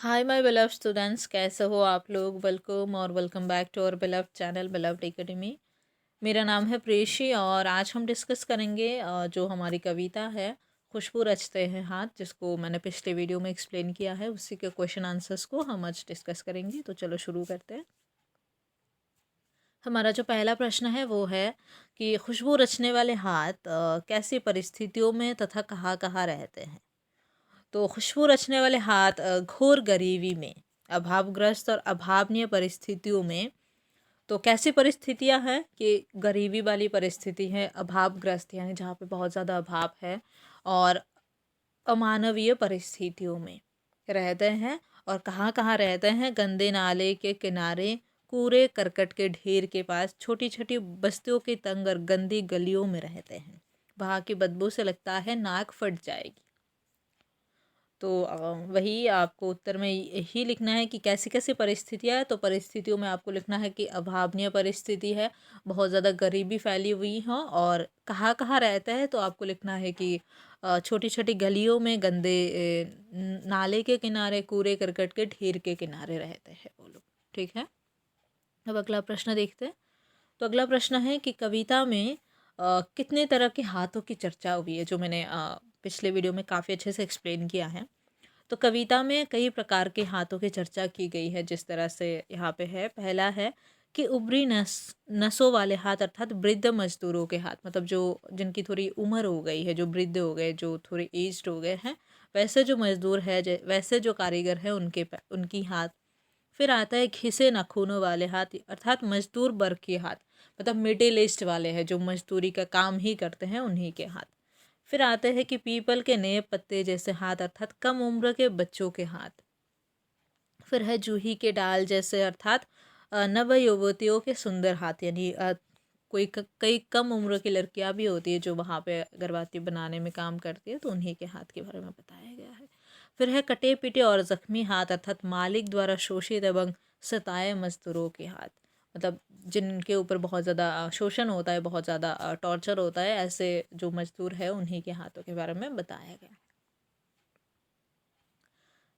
Hi my बेलव्ड students, कैसे हो आप लोग। वेलकम और welcome back to our beloved channel beloved academy. मेरा नाम है प्रेशी और आज हम डिस्कस करेंगे जो हमारी कविता है खुशबू रचते हैं हाथ, जिसको मैंने पिछले वीडियो में एक्सप्लेन किया है। उसी के क्वेश्चन आंसर्स को हम आज डिस्कस करेंगे। तो चलो शुरू करते हैं। हमारा जो पहला प्रश्न है वो है कि खुशबू रचने वाले हाथ कैसी परिस्थितियों में तथा कहाँ कहाँ रहते हैं। तो खुशबू रचने वाले हाथ घोर गरीबी में, अभावग्रस्त और अभावनीय परिस्थितियों में। तो कैसी परिस्थितियां हैं कि गरीबी वाली परिस्थिति है, अभावग्रस्त यानी जहाँ पे बहुत ज़्यादा अभाव है, और अमानवीय परिस्थितियों में रहते हैं। और कहाँ कहाँ रहते हैं? गंदे नाले के किनारे, कूड़े करकट के ढेर के पास, छोटी छोटी बस्तियों के तंग और गंदी गलियों में रहते हैं। वहाँ की बदबू से लगता है नाक फट जाएगी। तो वही आपको उत्तर में यही लिखना है कि कैसी कैसी परिस्थितियाँ है। तो परिस्थितियों में आपको लिखना है कि अभावनीय परिस्थिति है, बहुत ज़्यादा गरीबी फैली हुई हो, और कहाँ कहाँ रहता है तो आपको लिखना है कि छोटी छोटी गलियों में, गंदे नाले के किनारे, कूड़े करकट के ढेर के किनारे रहते हैं वो लोग। ठीक है, अब अगला प्रश्न देखते हैं। तो अगला प्रश्न है कि कविता में कितने तरह के हाथों की चर्चा हुई है, जो मैंने पिछले वीडियो में काफ़ी अच्छे से एक्सप्लेन किया है। तो कविता में कई प्रकार के हाथों की चर्चा की गई है, जिस तरह से यहाँ पे है। पहला है कि उभरी नसों वाले हाथ, अर्थात वृद्ध मजदूरों के हाथ, मतलब जो जिनकी थोड़ी उम्र हो गई है, जो वृद्ध हो गए, जो थोड़े एज्ड हो गए हैं, वैसे जो मजदूर है, वैसे जो कारीगर है, उनकी हाथ। फिर आता है घिसे नाखूनों वाले हाथ, अर्थात मजदूर वर्ग के हाथ, मतलब मिडिल ईस्ट वाले हैं, जो मजदूरी का काम ही करते हैं, उन्हीं के हाथ। फिर आते हैं कि पीपल के नए पत्ते जैसे हाथ, अर्थात कम उम्र के बच्चों के हाथ। फिर है जूही के डाल जैसे, अर्थात नव युवतियों के सुंदर हाथ, यानी कई कम उम्र की लड़कियां भी होती है जो वहाँ पे अगरबत्ती बनाने में काम करती है, तो उन्हीं के हाथ के बारे में बताया गया है। फिर है कटे पिटे और जख्मी हाथ, अर्थात मालिक द्वारा शोषित एवं सताए मजदूरों के हाथ, मतलब जिनके ऊपर बहुत ज़्यादा शोषण होता है, बहुत ज़्यादा टॉर्चर होता है, ऐसे जो मजदूर है उन्हीं के हाथों के बारे में बताया गया है।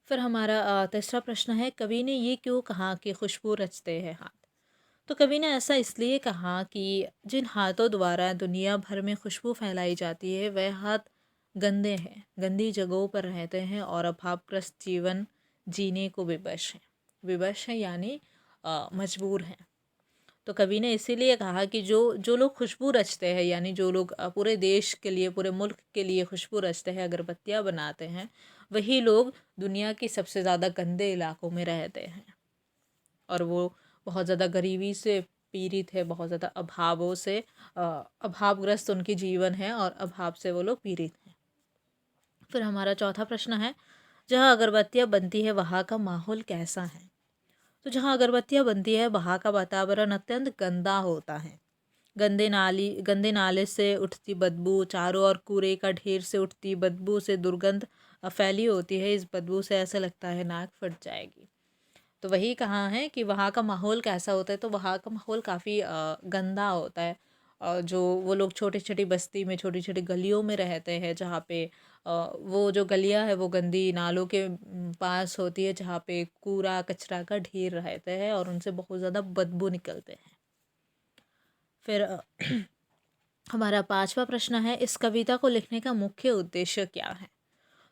फिर हमारा तीसरा प्रश्न है, कवि ने ये क्यों कहा कि खुशबू रचते हैं हाथ। तो कवि ने ऐसा इसलिए कहा कि जिन हाथों द्वारा दुनिया भर में खुशबू फैलाई जाती है, वह हाथ गंदे हैं, गंदी जगहों पर रहते हैं और अभावग्रस्त जीवन जीने को विवश हैं। विवश हैं यानी मजबूर हैं। तो कवि ने इसीलिए कहा कि जो जो लोग खुशबू रचते हैं, यानी जो लोग पूरे देश के लिए, पूरे मुल्क के लिए खुशबू रचते हैं, अगरबत्तियाँ बनाते हैं, वही लोग दुनिया के सबसे ज़्यादा गंदे इलाकों में रहते हैं। और वो बहुत ज़्यादा गरीबी से पीड़ित है, बहुत ज़्यादा अभावों से अभावग्रस्त उनकी जीवन है, और अभाव से वो लोग पीड़ित हैं। फिर हमारा चौथा प्रश्न है, जहाँ अगरबत्तियाँ बनती है वहाँ का माहौल कैसा है। तो जहाँ अगरबत्तियाँ बनती है वहाँ का वातावरण अत्यंत गंदा होता है। गंदे नाले से उठती बदबू, चारों ओर कूड़े का ढेर से उठती बदबू से दुर्गंध फैली होती है। इस बदबू से ऐसा लगता है नाक फट जाएगी। तो वही कहा है कि वहाँ का माहौल कैसा होता है। तो वहाँ का माहौल काफ़ी गंदा होता है। जो वो लोग छोटी छोटी बस्ती में, छोटी छोटी गलियों में रहते हैं, जहाँ पे वो जो गलियाँ है वो गंदी नालों के पास होती है, जहाँ पे कूड़ा कचरा का ढेर रहते हैं और उनसे बहुत ज़्यादा बदबू निकलते हैं। फिर हमारा पांचवा प्रश्न है, इस कविता को लिखने का मुख्य उद्देश्य क्या है।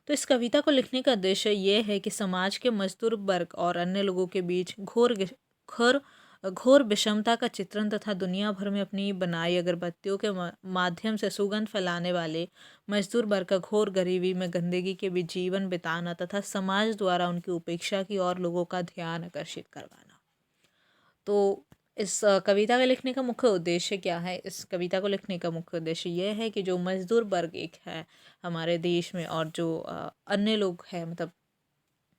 तो इस कविता को लिखने का उद्देश्य ये है कि समाज के मजदूर वर्ग और अन्य लोगों के बीच घोर घोर विषमता का चित्रण तथा दुनिया भर में अपनी बनाई अगरबत्तियों के माध्यम से सुगंध फैलाने वाले मजदूर वर्ग का घोर गरीबी में, गंदगी के बीच जीवन बिताना तथा समाज द्वारा उनकी उपेक्षा की और लोगों का ध्यान आकर्षित करवाना। तो इस कविता के लिखने का मुख्य उद्देश्य क्या है? इस कविता को लिखने का मुख्य उद्देश्य ये है कि जो मजदूर वर्ग एक है हमारे देश में, और जो अन्य लोग हैं, मतलब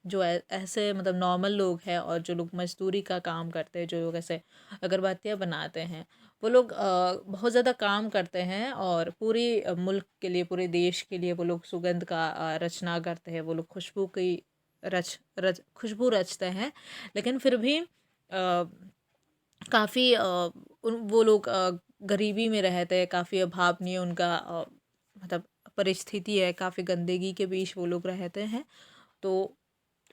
जो ऐसे मतलब नॉर्मल लोग हैं, और जो लोग मजदूरी का काम करते हैं, जो लोग ऐसे अगरबत्तियाँ बनाते हैं, वो लोग बहुत ज़्यादा काम करते हैं, और पूरी मुल्क के लिए, पूरे देश के लिए वो लोग सुगंध का रचना करते हैं। वो लोग खुशबू की रच रच खुशबू रचते हैं। लेकिन फिर भी काफ़ी वो लोग गरीबी में रहते हैं, काफ़ी अभावनीय उनका मतलब परिस्थिति है, काफ़ी गंदगी के बीच वो लोग रहते हैं। तो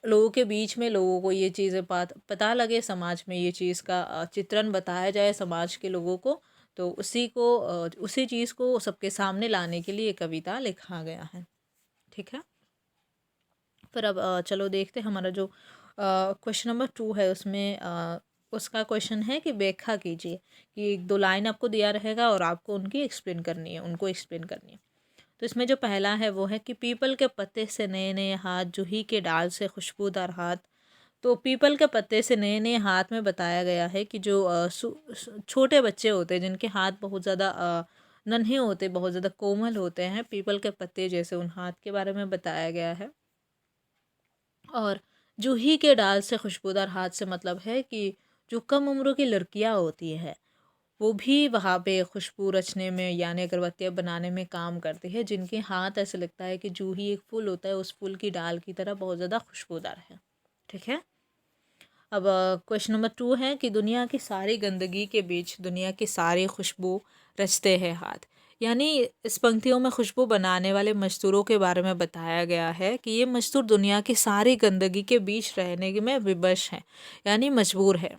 लोगों के बीच में लोगों को ये चीज़ें पता लगे, समाज में ये चीज़ का चित्रण बताया जाए समाज के लोगों को, तो उसी चीज़ को सबके सामने लाने के लिए कविता लिखा गया है। ठीक है। फिर अब चलो देखते हैं हमारा जो क्वेश्चन नंबर 2 है उसमें उसका क्वेश्चन है कि व्याख्या कीजिए, कि 1-2 लाइन आपको दिया रहेगा और आपको उनको एक्सप्लेन करनी है। तो इसमें जो पहला है वो है कि पीपल के पत्ते से नए नए हाथ, जूही के डाल से खुशबूदार हाथ। तो पीपल के पत्ते से नए नए हाथ में बताया गया है कि जो छोटे बच्चे होते हैं जिनके हाथ बहुत ज़्यादा नन्हे होते, बहुत ज़्यादा कोमल होते हैं, पीपल के पत्ते जैसे उन हाथ के बारे में बताया गया है। और जूही के डाल से खुशबूदार हाथ से मतलब है कि जो कम उम्र की लड़कियां होती है वो भी वहाँ पे खुशबू रचने में यानी अगरबत्तियाँ बनाने में काम करती है, जिनके हाथ ऐसे लगता है कि जूही एक फूल होता है, उस फूल की डाल की तरह बहुत ज़्यादा खुशबूदार है। ठीक है। अब क्वेश्चन नंबर 2 है कि दुनिया की सारी गंदगी के बीच दुनिया की सारी खुशबू रचते हैं हाथ। यानी इस पंक्तियों में खुशबू बनाने वाले मज़दूरों के बारे में बताया गया है कि ये मज़दूर दुनिया की सारी गंदगी के बीच रहने में विवश हैं, यानी मजबूर है।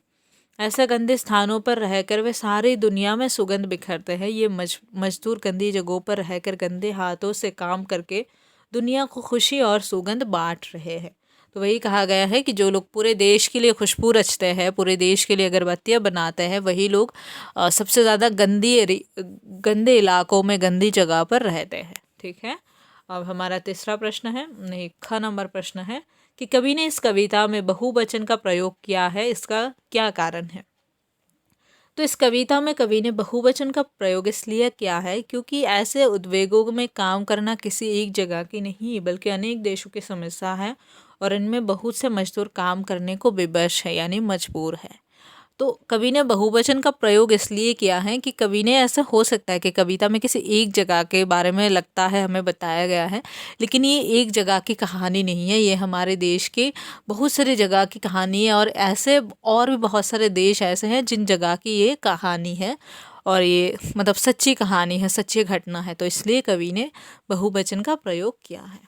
ऐसे गंदे स्थानों पर रहकर वे सारी दुनिया में सुगंध बिखरते हैं। ये मजदूर गंदी जगहों पर रहकर गंदे हाथों से काम करके दुनिया को खुशी और सुगंध बांट रहे हैं। तो वही कहा गया है कि जो लोग पूरे देश के लिए खुशबू रचते हैं, पूरे देश के लिए अगरबत्तियाँ बनाते हैं, वही लोग सबसे ज़्यादा गंदे इलाकों में गंदी जगह पर रहते हैं। ठीक है। अब हमारा तीसरा प्रश्न है, नहीं, ख नंबर प्रश्न है कि कवि ने इस कविता में बहुवचन का प्रयोग किया है, इसका क्या कारण है। तो इस कविता में कवि ने बहुवचन का प्रयोग इसलिए किया है क्योंकि ऐसे उद्वेगों में काम करना किसी एक जगह की नहीं बल्कि अनेक देशों की समस्या है, और इनमें बहुत से मजदूर काम करने को विवश है यानी मजबूर है। तो कवि ने बहुवचन का प्रयोग इसलिए किया है कि कवि ने, ऐसा हो सकता है कि कविता में किसी एक जगह के बारे में लगता है हमें बताया गया है, लेकिन ये एक जगह की कहानी नहीं है, ये हमारे देश के बहुत सारे जगह की कहानी है, और ऐसे और भी बहुत सारे देश ऐसे हैं जिन जगह की ये कहानी है, और ये मतलब सच्ची कहानी है, सच्ची घटना है, तो इसलिए कवि ने बहुवचन का प्रयोग किया है।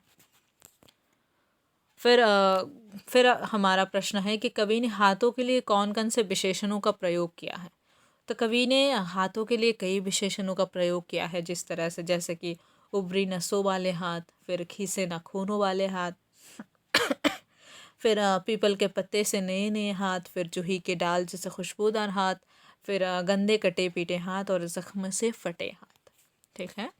फिर हमारा प्रश्न है कि कवि ने हाथों के लिए कौन कौन से विशेषणों का प्रयोग किया है। तो कवि ने हाथों के लिए कई विशेषणों का प्रयोग किया है, जिस तरह से जैसे कि उभरी नसों वाले हाथ, फिर खीसे नाखूनों वाले हाथ, फिर पीपल के पत्ते से नए नए हाथ, फिर जूही के डाल जैसे खुशबूदार हाथ, फिर गंदे कटे पीटे हाथ और जख्म से फटे हाथ। ठीक है।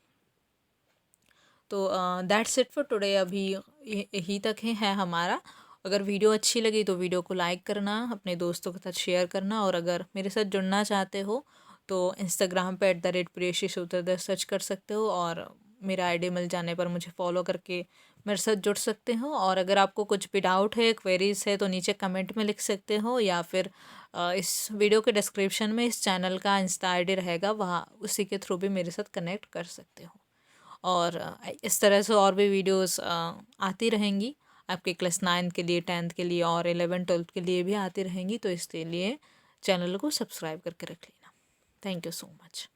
तो दैट्स इट फॉर टुडे। अभी यही तक है हमारा। अगर वीडियो अच्छी लगी तो वीडियो को लाइक करना, अपने दोस्तों के साथ शेयर करना, और अगर मेरे साथ जुड़ना चाहते हो तो इंस्टाग्राम पे @प्रियशी सूत्रधर सर्च कर सकते हो, और मेरा आईडी मिल जाने पर मुझे फॉलो करके मेरे साथ जुड़ सकते हो। और अगर आपको कुछ भी डाउट है, क्वेरीज है, तो नीचे कमेंट में लिख सकते हो, या फिर इस वीडियो के डिस्क्रिप्शन में इस चैनल का इंस्टा आईडी रहेगा, वहाँ उसी के थ्रू भी मेरे साथ कनेक्ट कर सकते हो। और इस तरह से और भी वीडियोस आती रहेंगी आपके क्लास 9 के लिए, 10th के लिए और 11-12 के लिए भी आती रहेंगी, तो इसके लिए चैनल को सब्सक्राइब करके रख लेना। Thank you so much.